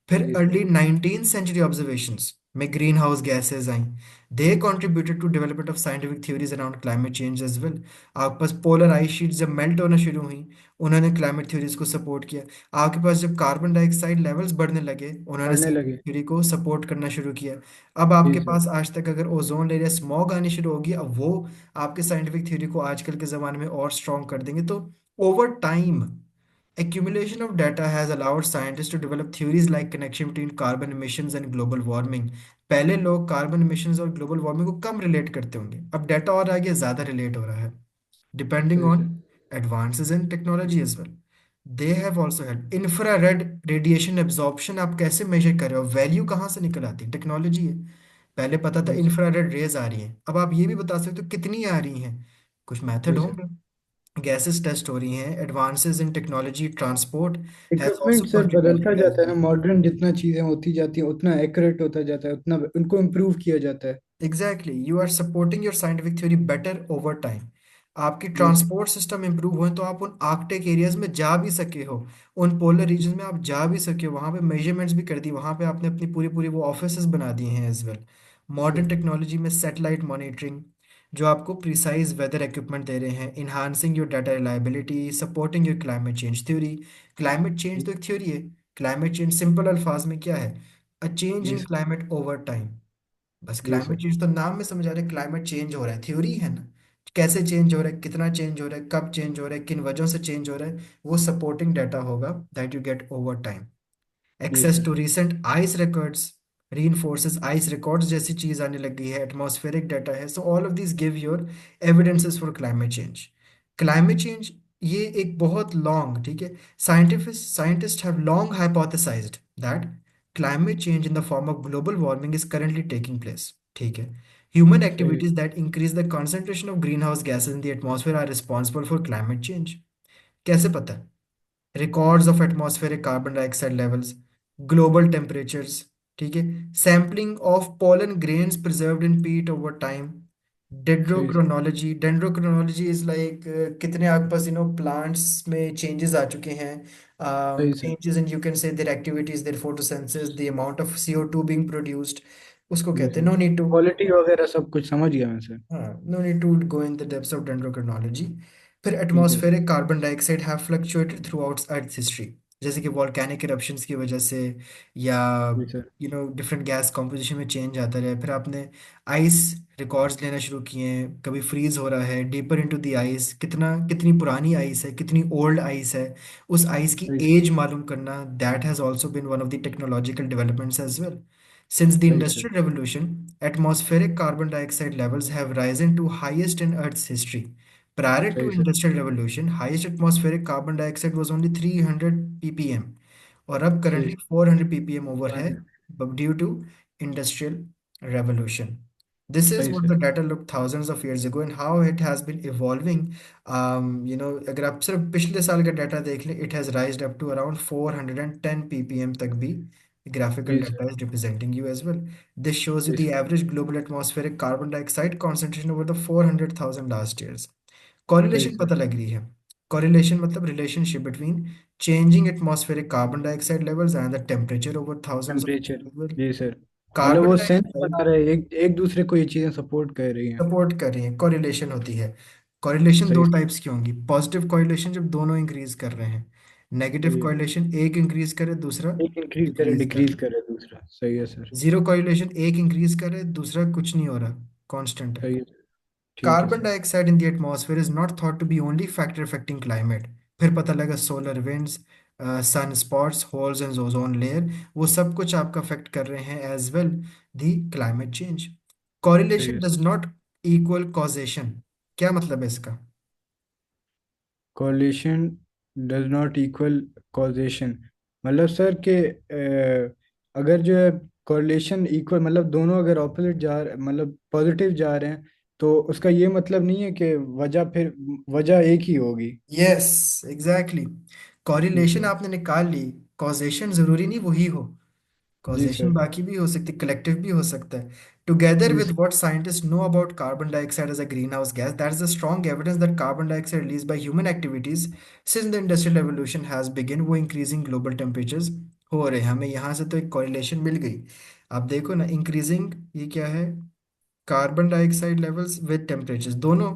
S1: फिर
S2: जी sir.
S1: Early 19th century observations में ग्रीन हाउस गैसेज आई। They contributed to development of scientific theories around climate change as well. आपके पास पोलर आइस शीट्स जब मेल्ट होना शुरू हुई, उन्होंने क्लाइमेट थ्योरीज को सपोर्ट किया। आपके पास जब कार्बन डाइऑक्साइड लेवल्स बढ़ने लगे, उन्होंने
S2: बढ़ने
S1: साइंटिफिक
S2: लगे।
S1: थ्योरी को सपोर्ट करना शुरू किया। अब
S2: जी
S1: आपके
S2: सर।
S1: पास आज तक अगर ओजोन लेयर स्मॉग आनी शुरू होगी, अब वो आपके साइंटिफिक थ्योरी को आजकल के ज़माने में और स्ट्रॉन्ग कर देंगे। तो over time accumulation of data has allowed scientists to develop theories like connection between carbon emissions and global warming. पहले लोग कार्बन emissions और ग्लोबल वार्मिंग को कम रिलेट करते होंगे, अब डाटा और आगे ज़्यादा रिलेट हो रहा है, डिपेंडिंग
S2: सही
S1: on
S2: sir.
S1: advances in technology as well. They have also helped infrared radiation absorption। आप कैसे मेजर कर रहे हो? वैल्यू कहाँ से निकल आती है? टेक्नोलॉजी है। पहले पता था
S2: जी सर।
S1: इंफ्रारेड रेज आ रही हैं, अब आप ये भी बता सकते हो कितनी आ रही हैं। कुछ मेथड
S2: जी सर।
S1: होंगे। गैसेस टेस्ट हो रही हैं। Advances in technology transport has
S2: equipment
S1: also
S2: sir बदलता
S1: कंट्रीब्यूटेड एज
S2: जाता है ना,
S1: वेल।
S2: मॉडर्न जितना चीजें होती जाती हैं उतना एक्यूरेट होता जाता है, उतना उनको इम्प्रूव किया जाता है।
S1: Exactly, you are supporting your scientific theory better over time. आपकी
S2: जी सर।
S1: ट्रांसपोर्ट सिस्टम इंप्रूव हुए तो आप उन आर्कटिक एरियाज में जा भी सके हो, उन पोलर रीजन में आप जा भी सके हो, वहाँ पे मेजरमेंट्स भी कर दी, वहाँ पे आपने अपनी पूरी पूरी वो ऑफिसेज बना दिए हैं एज वेल।
S2: जी
S1: मॉडर्न टेक्नोलॉजी में सैटेलाइट मॉनिटरिंग जो आपको प्रिसाइज वेदर इक्विपमेंट दे रहे हैं, enhancing your data reliability, supporting your climate change theory. Climate change तो एक थ्योरी है। क्लाइमेट चेंज सिंपल अल्फाज में क्या है? अ चेंज
S2: जी
S1: in
S2: sir.
S1: Climate over time. बस
S2: जी
S1: क्लाइमेट
S2: सर।
S1: चेंज तो नाम में समझ आ रहे हैं, क्लाइमेट चेंज हो रहा है, थ्योरी है ना। कैसे चेंज हो रहा है, कितना चेंज हो रहा है, कब चेंज हो रहा है, किन वजहों से चेंज हो रहा है, वो सपोर्टिंग डाटा होगा that you get over time.
S2: जी
S1: access
S2: sir.
S1: To recent ice records reinforces ice records जैसी चीज आने लग गई है, एटमॉस्फेरिक डाटा है। So all of this give your evidences for climate change. Climate change ये एक बहुत लॉन्ग, ठीक है, scientist have long hypothesized that climate change in the form of global warming is currently taking place, ठीक है। Human
S2: सही है।
S1: activities that increase the concentration of greenhouse gases in the atmosphere are responsible for climate change। कैसे पता है? Records of atmospheric carbon dioxide levels, global temperatures, ठीक है, sampling of pollen grains preserved इन पीट ओवर टाइम।
S2: सही सर।
S1: डेंड्रोक्रोनोलॉजी इज लाइक कितने आपके पास प्लांट्स में चेंजेस आ चुके हैं,
S2: सही sir.
S1: Changes in you can say their activities, their photosynthesis, the amount of CO2 being produced, उसको
S2: जी
S1: कहते हैं।
S2: Sir.
S1: No need to,
S2: quality वगैरह सब कुछ समझ गया मैं सर।
S1: हाँ, no need to go in the depths of dendrochronology. फिर
S2: ठीक है sir.
S1: Atmospheric carbon dioxide have fluctuated throughout earth history, जैसे कि वॉल्केनिक इरप्शंस की वजह से, या
S2: जी सर।
S1: डिफरेंट गैस कॉम्पोजिशन में चेंज आता रहा है। फिर आपने आइस रिकॉर्ड्स लेना शुरू किए हैं, कभी फ्रीज हो रहा है, डीपर इनटू द आइस, कितनी पुरानी आइस है, कितनी ओल्ड आइस है, उस आइस की
S2: सही सर।
S1: एज मालूम करना, that has also been one of the technological developments as well. Since the
S2: सही sir.
S1: Industrial Revolution, atmospheric carbon dioxide levels have risen to highest in Earth's history. Prior to
S2: सही sir.
S1: Industrial Revolution, highest atmospheric carbon dioxide was only 300 ppm, और अब
S2: सही
S1: currently
S2: सर।
S1: 400 ppm over है,
S2: one.
S1: but due to Industrial Revolution. This is
S2: सही
S1: what
S2: sir.
S1: the data looked thousands of years ago and how it has been evolving. अगर आप सिर्फ पिछले साल का डाटा देख लें, it has rised up to around 410 ppm तक भी. Graphical
S2: जी
S1: data
S2: sir.
S1: is representing you as well. This shows you
S2: जी
S1: the
S2: sir.
S1: average global atmospheric carbon dioxide concentration over the 400,000 last years.
S2: सही
S1: Correlation
S2: सर।
S1: पता लग रही है. Correlation मतलब relationship between changing atmospheric carbon dioxide levels and the temperature over thousands of
S2: temperature.
S1: years as well.
S2: जी सर। मतलब
S1: Carbon
S2: वो सेंस
S1: dioxide
S2: बना रहे हैं, एक एक दूसरे को ये चीजें सपोर्ट कर रही हैं।
S1: सपोर्ट कर रही है, कोरिलेशन होती है. कोरिलेशन दो
S2: सही
S1: टाइप्स की होंगी. पॉजिटिव कोरिलेशन जब दोनों इंक्रीज कर रहे हैं. नेगेटिव
S2: सही है।
S1: कोरिलेशन एक इंक्रीज करे दूसरा
S2: एक इंक्रीज करे
S1: डिक्रीज करे.
S2: डिक्रीज करे दूसरा, सही है सर।
S1: जीरो कोरिलेशन एक इंक्रीज करे दूसरा कुछ नहीं हो रहा, कांस्टेंट है.
S2: सही है सर। ठीक है
S1: carbon
S2: sir.
S1: Dioxide in the atmosphere is not thought to be only factor affecting climate. फिर पता लगा solar winds, sun spots, holes in ozone layer, वो सब कुछ आपका अफेक्ट कर रहे हैं as well the climate change.
S2: सही
S1: कॉरिलेशन
S2: है।
S1: Does not equal causation. क्या मतलब है इसका?
S2: Correlation does not equal causation, मतलब सर के अगर जो है कॉलेशन इक्वल मतलब दोनों अगर ऑपोजिट मतलब पॉजिटिव जा रहे हैं, तो उसका ये मतलब नहीं है कि वजह एक ही होगी।
S1: Yes, exactly.
S2: जी
S1: कॉरिलेशन
S2: सर।
S1: आपने निकाल ली, कॉजेशन जरूरी नहीं वही हो.
S2: जी
S1: कॉजेशन
S2: सर।
S1: बाकी भी हो सकती, कलेक्टिव भी हो सकता है. टुगेदर
S2: जी
S1: with
S2: sir.
S1: What scientist know about carbon dioxide as a greenhouse gas, that is the strong evidence that carbon dioxide release by human activities since the industrial revolution has begin, वो इंक्रीजिंग ग्लोबल टेम्परेचर्स हो रहे हैं. हमें यहाँ से तो एक कॉरिलेशन मिल गई. आप देखो ना, इंक्रीजिंग, ये क्या है? Carbon dioxide levels with temperatures, दोनों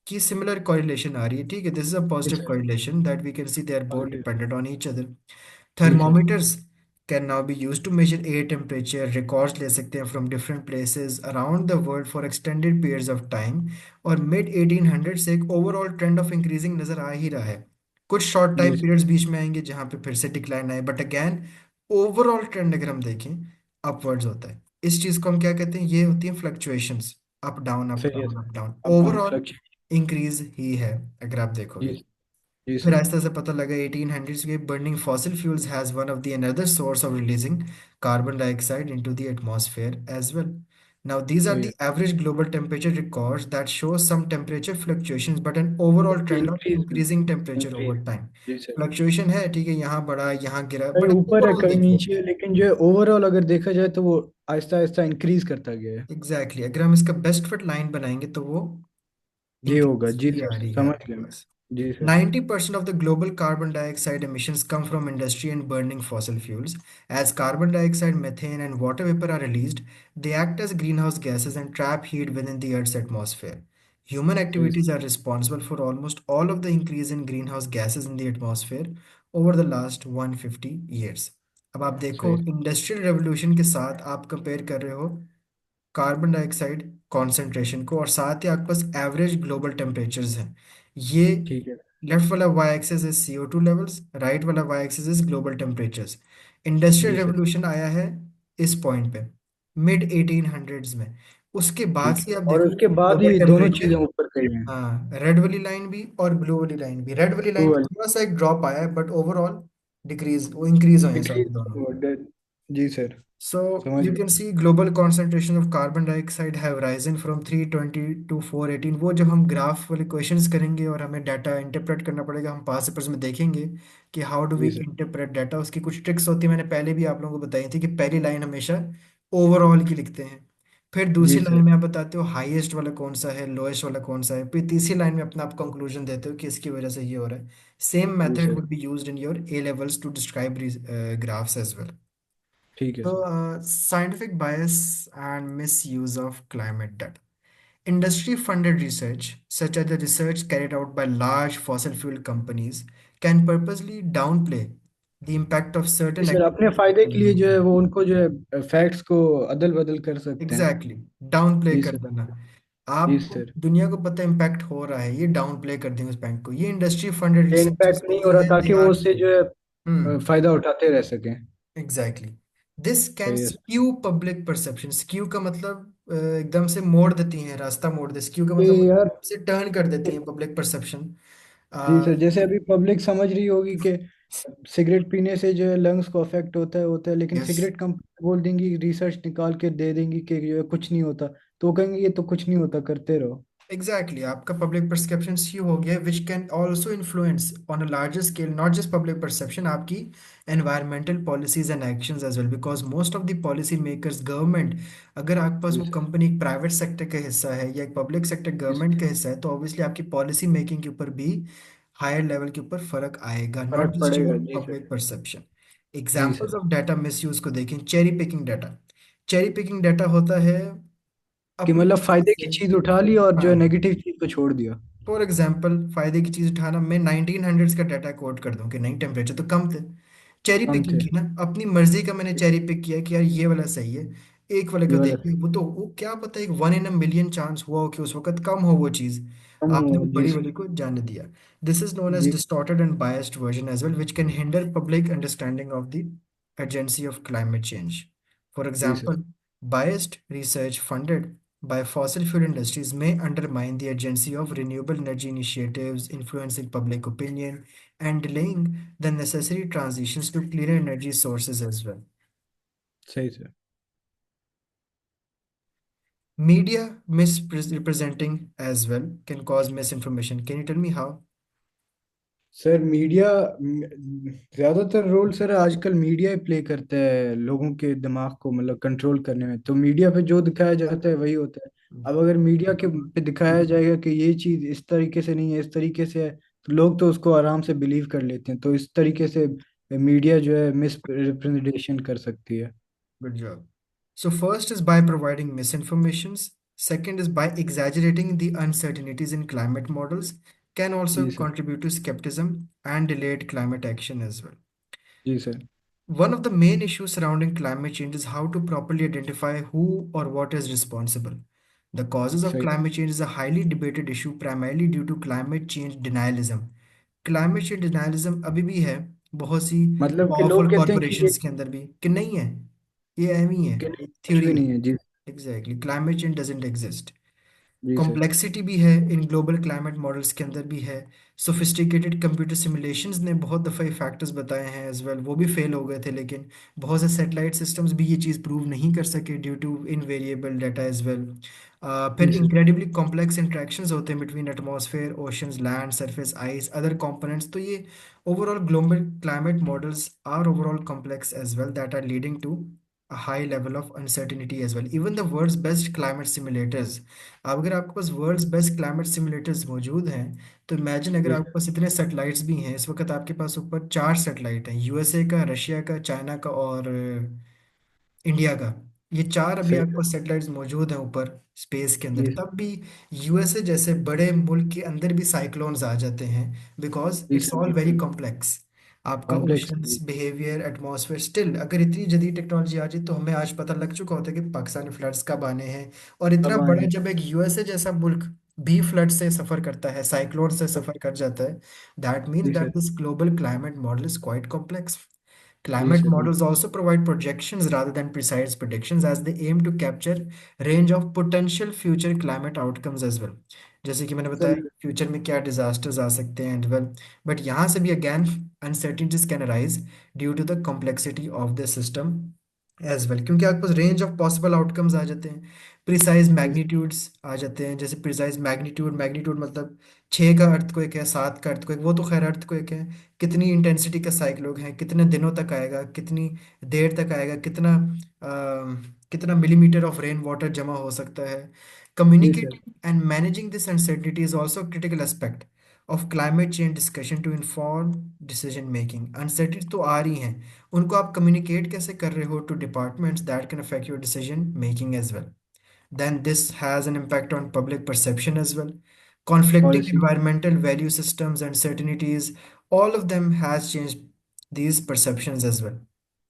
S1: की सिमिलर कॉरिलेशन आ रही है. ठीक है, दिस इज अ
S2: जी
S1: positive
S2: sir.
S1: Correlation that we can see they are both
S2: positive.
S1: Dependent on each other.
S2: जी sir.
S1: Thermometers can now be used to measure air temperature. Records ले सकते हैं from different places around the world for extended periods of time. और mid 1800 से एक overall trend of increasing नजर आ ही रहा है. कुछ short
S2: जी
S1: time
S2: सर।
S1: periods बीच में आएंगे जहाँ पे फिर से decline आए, but again overall trend अगर हम देखें upwards होता है. इस चीज को हम क्या कहते हैं? ये होती है fluctuations, up down up
S2: सही है
S1: down
S2: sir.
S1: up down.
S2: Up down
S1: overall
S2: fluctuate.
S1: increase ही है अगर आप
S2: जी।
S1: देखोगे.
S2: जी
S1: फिर
S2: सर।
S1: आहिस्ता से पता लगा 1800s के burning fossil fuels has one of the another source of releasing carbon dioxide into the atmosphere as well. Now these are
S2: सही
S1: the
S2: है।
S1: average global temperature records that show some temperature fluctuations but an overall trend of
S2: increase.
S1: increasing temperature over
S2: increase.
S1: time.
S2: जी सर।
S1: फ्लक्चुएशन है, ठीक है, यहाँ बढ़ा यहाँ गिरा,
S2: कहीं
S1: बट
S2: ऊपर है
S1: ओवरऑल
S2: कहीं
S1: देख लो.
S2: नीचे है, लेकिन जो है ओवरऑल अगर देखा जाए तो वो आहिस्ता आहिस्ता इंक्रीज करता गया है।
S1: एग्जैक्टली, अगर हम इसका बेस्ट फिट लाइन बनाएंगे तो वो
S2: ये होगा,
S1: इंक्रीज
S2: जी
S1: ही
S2: सर
S1: आ रही है
S2: समझ
S1: आपके
S2: गया मैं।
S1: पास.
S2: जी sir.
S1: 90% of the global carbon dioxide emissions come from industry and burning fossil fuels. As carbon dioxide, methane, and water vapor are released, they act as greenhouse gases and trap heat within the Earth's atmosphere. Human
S2: सही sir.
S1: activities are responsible for almost all of the increase in greenhouse gases in the atmosphere over the last 150 years. अब आप देखो,
S2: सही सर।
S1: इंडस्ट्रियल रेवोल्यूशन के साथ आप कंपेयर कर रहे हो कार्बन डाइऑक्साइड कॉन्सेंट्रेशन को, और साथ ही आपके पास एवरेज ग्लोबल टेम्परेचर्स हैं. ये
S2: ठीक है।
S1: लेफ्ट वाला Y axis is CO2 levels, right वाला Y axis is global temperatures. Industrial
S2: जी सर।
S1: रेवोल्यूशन आया है इस पॉइंट पे, मिड 1800s में. उसके बाद
S2: ठीक
S1: से
S2: है,
S1: आप
S2: और
S1: देखो
S2: उसके बाद
S1: ग्लोबल
S2: ही दोनों चीजें
S1: टेम्परेचर.
S2: ऊपर गई हैं।
S1: हाँ, रेड वाली लाइन भी और ब्लू वाली लाइन भी. रेड वाली
S2: वो
S1: लाइन पे
S2: वाली
S1: थोड़ा सा एक ड्रॉप आया है बट ओवरऑल डिक्रीज, वो इंक्रीज हुए हैं सॉरी दोनों.
S2: डिक्रीज। जी सर।
S1: So
S2: समझ
S1: you
S2: गया।
S1: can see global concentration of carbon dioxide have risen from 320 to 418. वो जब हम ग्राफ वाले क्वेश्चंस करेंगे और हमें डाटा इंटरप्रेट करना पड़ेगा, हम पास पेपर्स में देखेंगे कि how do we
S2: ji sir.
S1: Interpret data. उसकी कुछ ट्रिक्स होती है, मैंने पहले भी आप लोगों को बताई थी कि पहली लाइन हमेशा ओवरऑल की लिखते हैं. फिर
S2: जी
S1: दूसरी
S2: सर।
S1: लाइन में आप बताते हो हाईएस्ट वाला कौन सा है, लोएस्ट वाला कौन सा है, फिर तीसरी लाइन में अपना आप कंक्लूजन देते हो कि इसकी वजह से ये हो रहा है. सेम
S2: जी
S1: method
S2: sir.
S1: Would be used in your A levels to describe graphs as well.
S2: ठीक है
S1: So,
S2: sir.
S1: scientific bias and misuse of climate data. Industry funded research, such as the research carried out by large fossil fuel companies, can purposely downplay the impact of
S2: जी
S1: certain
S2: सर, अपने
S1: activities
S2: फायदे
S1: on
S2: के लिए जो है
S1: humanity.
S2: वो उनको जो है फैक्ट्स को अदल बदल कर सकते हैं।
S1: एग्जैक्टली, डाउन प्ले
S2: जी
S1: कर
S2: सर।
S1: देना.
S2: जी
S1: आपको
S2: सर।
S1: दुनिया को पता इम्पैक्ट हो रहा है, ये डाउन प्ले कर देंगे उस बैंक को. ये इंडस्ट्री फंडेड
S2: ये
S1: रिसर्च
S2: इम्पैक्ट नहीं हो
S1: होती
S2: रहा
S1: है, दे
S2: ताकि वो
S1: आर.
S2: उससे जो है
S1: हम्म.
S2: फायदा उठाते रह सकें।
S1: एग्जैक्टली. दिस कैन
S2: सही है sir.
S1: Skew public perception. Skew का मतलब एकदम से मोड़ देती हैं, रास्ता मोड़ दे. स्क्यू का
S2: ये
S1: मतलब वो
S2: यार।
S1: एकदम से टर्न कर देती हैं पब्लिक परसेप्शन.
S2: जी सर, जैसे अभी पब्लिक समझ रही होगी कि सिगरेट पीने से जो है लंग्स को अफेक्ट होता है, लेकिन
S1: यस.
S2: सिगरेट कंपनी बोल देंगी, रिसर्च निकाल के दे देंगी कि जो है कुछ नहीं होता, तो वो कहेंगे ये तो कुछ नहीं होता, करते रहो।
S1: एग्जैक्टली, आपका पब्लिक परसेप्शन ही हो गया, which can also influence on a larger scale not just public perception, आपकी environmental policies and actions as well, because most of the policy makers government, अगर आपके पास
S2: जी
S1: वो
S2: सर।
S1: कंपनी एक प्राइवेट सेक्टर का हिस्सा है या एक पब्लिक सेक्टर
S2: जी
S1: गवर्नमेंट
S2: सर।
S1: का हिस्सा है, तो ऑब्वियसली आपकी पॉलिसी मेकिंग के ऊपर भी हायर लेवल के ऊपर फर्क आएगा, नॉट
S2: फर्क
S1: जस्ट
S2: पड़ेगा,
S1: योर
S2: जी सर।
S1: Public perception.
S2: जी
S1: examples
S2: sir.
S1: Of data misuse को देखें, cherry picking data. Cherry picking data होता है
S2: कि
S1: अपनी
S2: मतलब
S1: मर्जी
S2: फायदे
S1: से।
S2: की चीज उठा ली और जो है
S1: हाँ,
S2: नेगेटिव चीज को छोड़ दिया।
S1: फॉर एग्जाम्पल फायदे की चीज उठाना, मैं 1900s का डाटा कोट कर दूं कि नहीं टेम्परेचर तो कम थे, चेरी
S2: कम
S1: पिकिंग
S2: थे।
S1: की ना, अपनी मर्जी का मैंने चेरी पिक किया कि यार ये वाला सही है। एक वाले
S2: ये
S1: को
S2: वाला
S1: देखिए, वो तो वो क्या पता, एक 1 in a million चांस हुआ हो कि उस वक्त कम हो वो चीज,
S2: कम
S1: आपने
S2: हो,
S1: वो
S2: जी
S1: बड़ी
S2: सर।
S1: वाली को जाने दिया। दिस इज नोन एज
S2: जी।
S1: Distorted and biased version as well, which can hinder public understanding of the urgency of climate change. For
S2: जी sir.
S1: example, biased research funded by fossil fuel industries may undermine the urgency of renewable energy initiatives, influencing public opinion, and delaying the necessary transitions to cleaner energy sources as well.
S2: सही sir.
S1: Media misrepresenting as well can cause misinformation. Can you tell me how?
S2: Sir media, ज्यादातर रोल सर आजकल मीडिया ही प्ले करता है लोगों के दिमाग को मतलब कंट्रोल करने में। तो मीडिया पे जो दिखाया जाता है वही होता है। अब अगर मीडिया के पे दिखाया जाएगा कि ये चीज इस तरीके से नहीं है, इस तरीके से है, तो लोग तो उसको आराम से बिलीव कर लेते हैं। तो इस तरीके से मीडिया जो है मिस रिप्रेजेंटेशन कर सकती है।
S1: Good job. So, first is by providing misinformations. Second is by exaggerating the uncertainties in climate models, can also
S2: जी sir.
S1: contribute to skepticism and delayed climate action as well.
S2: जी sir.
S1: One of the main issues surrounding climate change is how to properly identify who or what is responsible. The causes of
S2: सही।
S1: climate change is a highly debated issue, primarily due to climate change denialism. Climate change denialism अभी भी है बहुत सी
S2: मतलब कि
S1: पावरफुल
S2: लोग कहते हैं कि ये
S1: कॉरपोरेशंस के अंदर भी, कि नहीं है, ये अहम ही है,
S2: कि नहीं,
S1: एक
S2: कुछ
S1: थ्योरी
S2: भी
S1: है।
S2: नहीं है। जी।
S1: Exactly, climate change doesn't exist.
S2: जी सर।
S1: कॉम्प्लेक्सिटी भी है इन ग्लोबल क्लाइमेट मॉडल्स के अंदर भी है। सोफिस्टिकेटेड कंप्यूटर सिमुलेशंस ने बहुत दफ़ा ये फैक्टर्स बताए हैं एज वेल, वो भी फेल हो गए थे, लेकिन बहुत से सैटेलाइट सिस्टम्स भी ये चीज़ प्रूव नहीं कर सके due to invariable data as well.
S2: जी
S1: फिर
S2: सर।
S1: इंक्रेडिबली कॉम्प्लेक्स इंट्रैक्शंस होते हैं between atmosphere, oceans, land surface, ice, other components. तो ये overall global climate models are overall complex as well, that are leading to a high level of uncertainty as well. Even the world's best climate simulators, अब अगर आपके पास वर्ल्ड्स बेस्ट क्लाइमेट सिमुलेटर्स मौजूद हैं, तो इमेजिन अगर
S2: जी
S1: आपके
S2: सर।
S1: पास इतने सैटेलाइट्स भी हैं, इस वक्त आपके पास ऊपर 4 सैटेलाइट हैं, यूएसए का, रशिया का, चाइना का और इंडिया का। ये 4 अभी
S2: सही
S1: आपके
S2: सर।
S1: पास सैटेलाइट्स मौजूद हैं ऊपर स्पेस के अंदर,
S2: जी सर।
S1: तब भी यूएसए जैसे बड़े मुल्क के अंदर भी साइक्लोन्स आ जाते हैं, बिकॉज
S2: जी
S1: इट्स
S2: सर।
S1: ऑल वेरी
S2: बिल्कुल।
S1: कॉम्प्लेक्स। आपका
S2: कॉम्प्लेक्स है
S1: ओशंस,
S2: जी।
S1: बिहेवियर, एटमॉस्फेयर, स्टिल अगर इतनी जदीद टेक्नोलॉजी आ जाए, तो हमें आज पता लग चुका होता है कि पाकिस्तान फ्लड्स कब आने हैं। और इतना
S2: अब
S1: बड़ा
S2: आए।
S1: जब एक यूएसए जैसा मुल्क भी फ्लड से सफर करता है, साइक्लोन से
S2: सब।
S1: सफर कर जाता है, दैट मीन्स
S2: जी
S1: that
S2: sir.
S1: This global climate model is quite complex.
S2: जी
S1: Climate
S2: सर। बिल्कुल।
S1: models also provide projections rather than precise predictions, as they aim to capture range of potential future climate outcomes as well. जैसे कि मैंने बताया
S2: सर।
S1: फ्यूचर में क्या डिजास्टर्स आ सकते हैं एंड वेल, बट यहाँ से भी again uncertainties can arise due to the complexity of the system as well, क्योंकि आपके पास रेंज ऑफ पॉसिबल आउटकम्स आ जाते हैं, प्रिसाइज
S2: जी सर।
S1: मैग्नीट्यूड्स आ जाते हैं। जैसे प्रिसाइज मैग्नीट्यूड, मैग्नीट्यूड मतलब 6 का अर्थक्वेक है, 7 का अर्थक्वेक, वो तो खैर अर्थक्वेक है, कितनी इंटेंसिटी का साइक्लोन है, कितने दिनों तक आएगा, कितनी देर तक आएगा, कितना मिलीमीटर ऑफ रेन वाटर जमा हो सकता है।
S2: जी sir.
S1: Communicating and managing this uncertainty is also critical aspect of climate change discussion to inform decision making. Uncertainty तो आ रही हैं, उनको आप कम्युनिकेट कैसे कर रहे हो two departments that can affect your decision making as well. Then this has an impact on public perception as well. Conflicting
S2: policy.
S1: environmental value systems and certainties, all of them has changed these perceptions as well.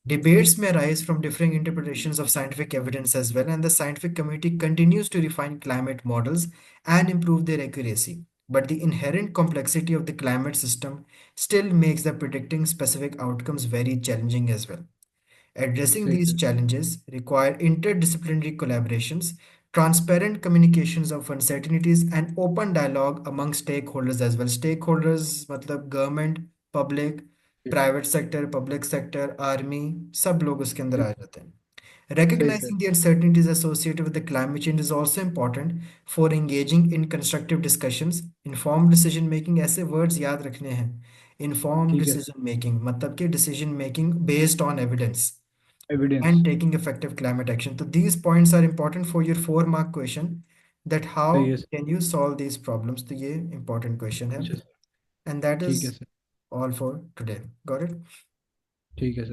S1: Debates may arise from differing interpretations of scientific evidence as well, and the scientific community continues to refine climate models and improve their accuracy. But the inherent complexity of the climate system still makes the predicting specific outcomes very challenging as well. Addressing
S2: सही
S1: these
S2: sir.
S1: challenges require interdisciplinary collaborations, transparent communications of uncertainties, and open dialogue among stakeholders as well. Stakeholders मतलब government, public,
S2: जी
S1: private sector, public sector, army, सब लोग उसके अंदर
S2: जी।
S1: आ जाते हैं.
S2: सही sir.
S1: Recognizing the uncertainties associated with the climate change is also important for engaging in constructive discussions. Informed decision making, ऐसे words याद रखने हैं. Informed
S2: ठीक है सर।
S1: decision making मतलब कि decision making based on evidence
S2: evidence.
S1: and taking effective climate action. So these points are important for your 4 mark question, that
S2: सही
S1: how
S2: है sir.
S1: can you solve these problems. तो ये important question है.
S2: अच्छा सर।
S1: And that
S2: ठीक है
S1: is
S2: sir.
S1: all for today. Got it?
S2: ठीक है सर।